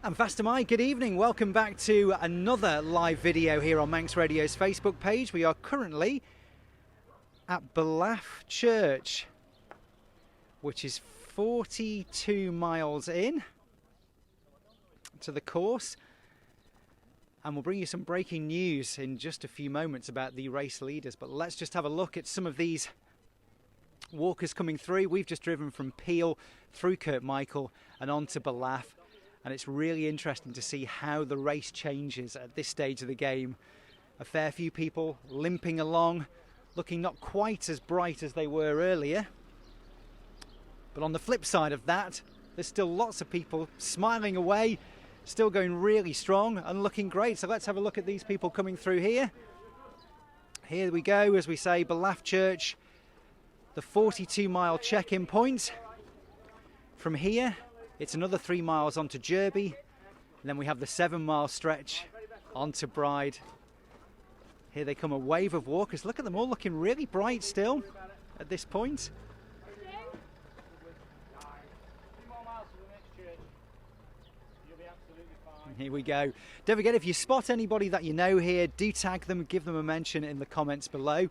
And Faster Mike, good evening. Welcome back to another live video here on Manx Radio's Facebook page. We are currently at Ballaugh Church, which is 42 miles in to the course. And we'll bring you some breaking news in just a few moments about the race leaders. But let's just have a look at some of these walkers coming through. We've just driven from Peel through Kirkmichael and on to Ballaugh. And it's really interesting to see how the race changes at this stage of the game. A fair few people limping along, looking not quite as bright as they were earlier. But on the flip side of that, there's still lots of people smiling away, still going really strong and looking great. So let's have a look at these people coming through here. Here we go, as we say, Ballaugh Church, the 42-mile check-in point. From here, it's another 3 miles onto Derby, and then we have the 7-mile stretch onto Bride. Here they come, a wave of walkers. Look at them all looking really bright still at this point. Here we go. Don't forget, if you spot anybody that you know here, do tag them, give them a mention in the comments below.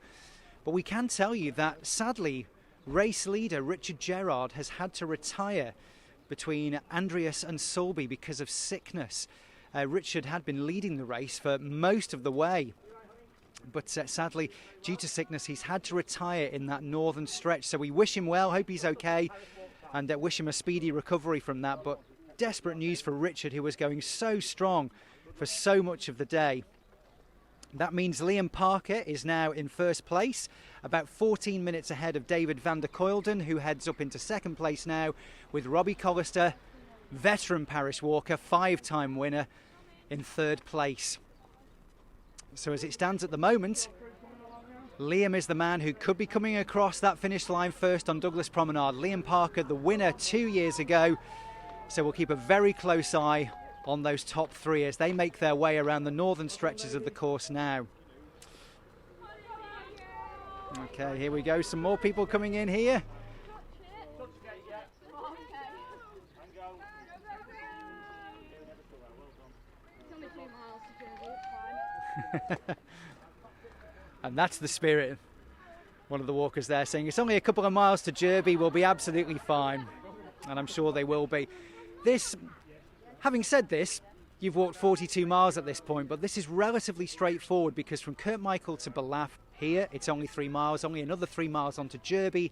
But we can tell you that, sadly, race leader Richard Gerard has had to retire between Andreas and Sulby because of sickness. Richard had been leading the race for most of the way, but sadly, due to sickness, he's had to retire in that northern stretch. So we wish him well, hope he's okay, and wish him a speedy recovery from that. But desperate news for Richard, who was going so strong for so much of the day. That means Liam Parker is now in first place, about 14 minutes ahead of David van der Koilden, who heads up into second place now, with Robbie Collister, veteran Parish walker, 5-time winner, in third place. So as it stands at the moment, Liam is the man who could be coming across that finish line first on Douglas Promenade. Liam Parker, the winner 2 years ago. So we'll keep a very close eye on those top three as they make their way around the northern stretches of the course now. Okay, here we go. Some more people coming in here. And that's the spirit. One of the walkers there saying it's only a couple of miles to Derby, we'll be absolutely fine. And I'm sure they will be. Having said this, you've walked 42 miles at this point, but this is relatively straightforward because from Kirkmichael to Ballaugh here, it's only 3 miles, only another 3 miles onto Derby,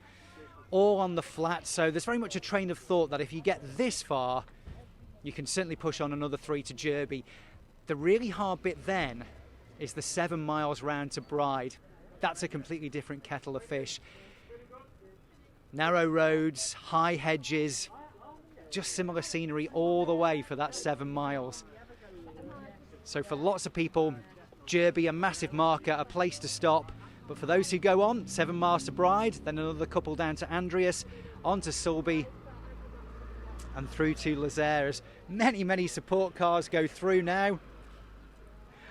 all on the flat. So there's very much a train of thought that if you get this far, you can certainly push on another 3 to Derby. The really hard bit then is the 7 miles round to Bride. That's a completely different kettle of fish. Narrow roads, high hedges, just similar scenery all the way for that 7 miles. So for lots of people, Derby, a massive marker, a place to stop. But for those who go on, 7 miles to Bride, then another couple down to Andreas, on to Sulby, and through to Lazaire. As many support cars go through now.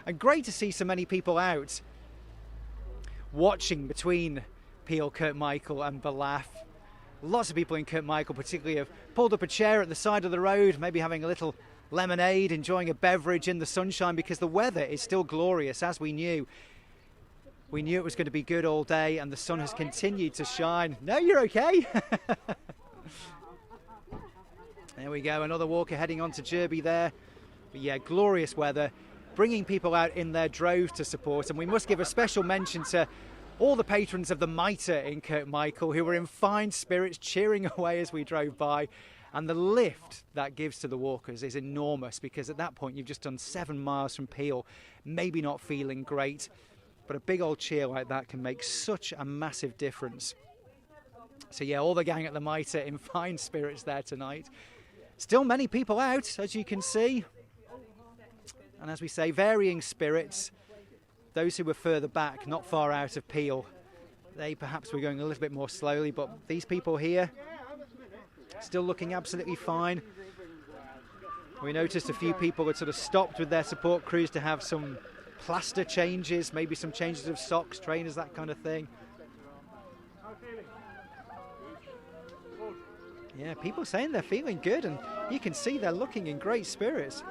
And great to see so many people out watching between Peel, Kirkmichael and Ballaugh. Lots of people in Kirkmichael particularly have pulled up a chair at the side of the road, maybe having a little lemonade, enjoying a beverage in the sunshine because the weather is still glorious, as we knew. We knew it was going to be good all day and the sun has continued to shine. No, you're okay. There we go, another walker heading on to Derby there. But yeah, glorious weather, bringing people out in their droves to support. And we must give a special mention to all the patrons of the Mitre in Kirkmichael who were in fine spirits, cheering away as we drove by. And the lift that gives to the walkers is enormous because at that point you've just done 7 miles from Peel, maybe not feeling great, but a big old cheer like that can make such a massive difference. So yeah, all the gang at the Mitre in fine spirits there tonight. Still many people out, as you can see. And as we say, varying spirits. Those who were further back, not far out of Peel, they perhaps were going a little bit more slowly, but these people here still looking absolutely fine. We noticed a few people had sort of stopped with their support crews to have some plaster changes, maybe some changes of socks, trainers, that kind of thing. Yeah, people saying they're feeling good, and you can see they're looking in great spirits.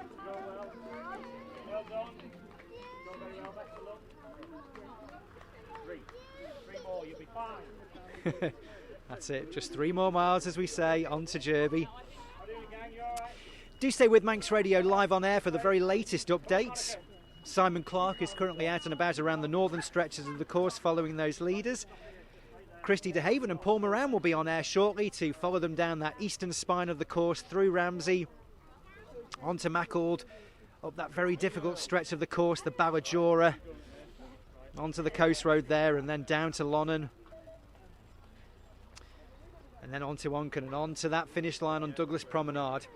That's it, just 3 more miles, as we say, on to Derby. Do stay with Manx Radio live on air for the very latest updates. Simon Clark is currently out and about around the northern stretches of the course following those leaders. Christy de Haven and Paul Moran will be on air shortly to follow them down that eastern spine of the course through Ramsey, onto Mackald, up that very difficult stretch of the course, the Ballaugh, onto the coast road there, and then down to Lonnan. And then on to Onken and on to that finish line on Douglas Promenade.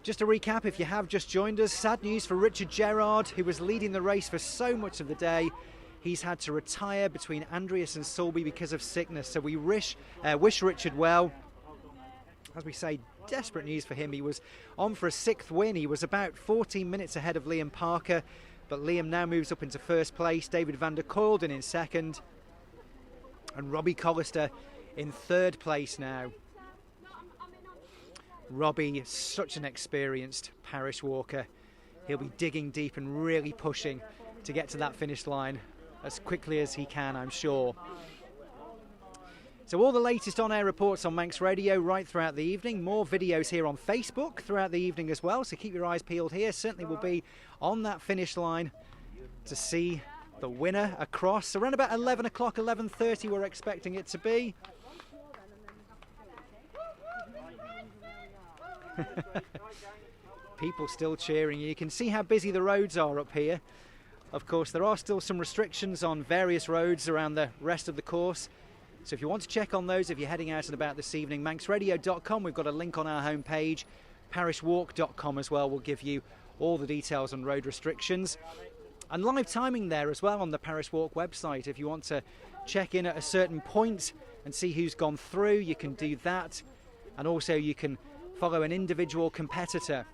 Just to recap, if you have just joined us, sad news for Richard Gerard, who was leading the race for so much of the day. He's had to retire between Andreas and Sulby because of sickness. So we wish Richard well. As we say, desperate news for him. He was on for a 6th win. He was about 14 minutes ahead of Liam Parker. But Liam now moves up into 1st place. David van der Koolden in 2nd. And Robbie Collister in 3rd place now. Robbie, such an experienced Parish walker. He'll be digging deep and really pushing to get to that finish line as quickly as he can, I'm sure. So all the latest on-air reports on Manx Radio right throughout the evening. More videos here on Facebook throughout the evening as well, so keep your eyes peeled here. Certainly will be on that finish line to see the winner across. Around about 11 o'clock, 11:30 we're expecting it to be. People still cheering. You can see how busy the roads are up here. Of course, there are still some restrictions on various roads around the rest of the course. So if you want to check on those, if you're heading out and about this evening, manxradio.com, we've got a link on our homepage. Parishwalk.com as well will give you all the details on road restrictions. And live timing there as well on the Parish Walk website. If you want to check in at a certain point and see who's gone through, you can do that. And also you can follow an individual competitor.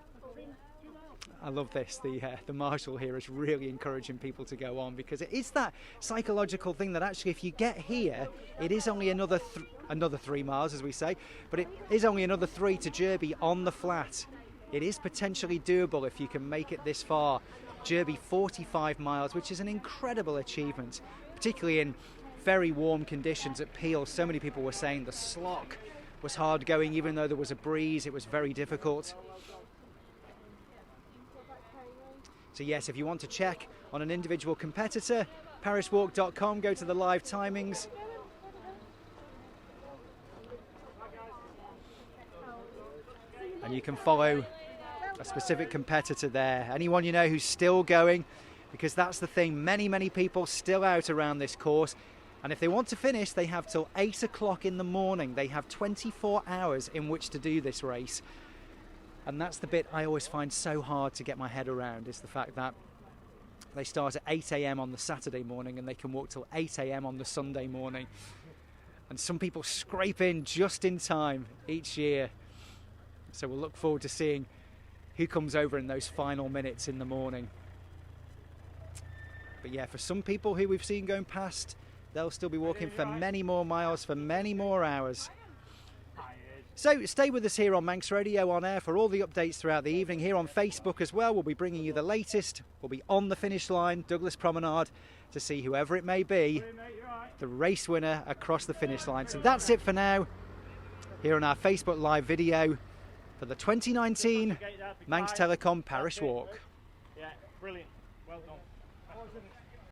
I love this. The marshal here is really encouraging people to go on, because it is that psychological thing that actually if you get here, it is only another 3 miles, as we say, but it is only another 3 to Derby on the flat. It is potentially doable if you can make it this far. Derby 45 miles, which is an incredible achievement, particularly in very warm conditions at Peel. So many people were saying the slock was hard going, even though there was a breeze, it was very difficult. So yes, if you want to check on an individual competitor, parishwalk.com, go to the live timings. And you can follow a specific competitor there. Anyone you know who's still going, because that's the thing, many people still out around this course. And if they want to finish, they have till 8 o'clock in the morning. They have 24 hours in which to do this race. And that's the bit I always find so hard to get my head around, is the fact that they start at 8 a.m. on the Saturday morning and they can walk till 8 a.m. on the Sunday morning. And some people scrape in just in time each year. So we'll look forward to seeing who comes over in those final minutes in the morning. But yeah, for some people who we've seen going past, they'll still be walking for many more miles, for many more hours. So stay with us here on Manx Radio on air for all the updates throughout the evening. Here on Facebook as well, we'll be bringing you the latest. We'll be on the finish line, Douglas Promenade, to see whoever it may be, the race winner across the finish line. So that's it for now, here on our Facebook Live video for the 2019 Manx Telecom Parish Walk. Yeah, brilliant. Well done.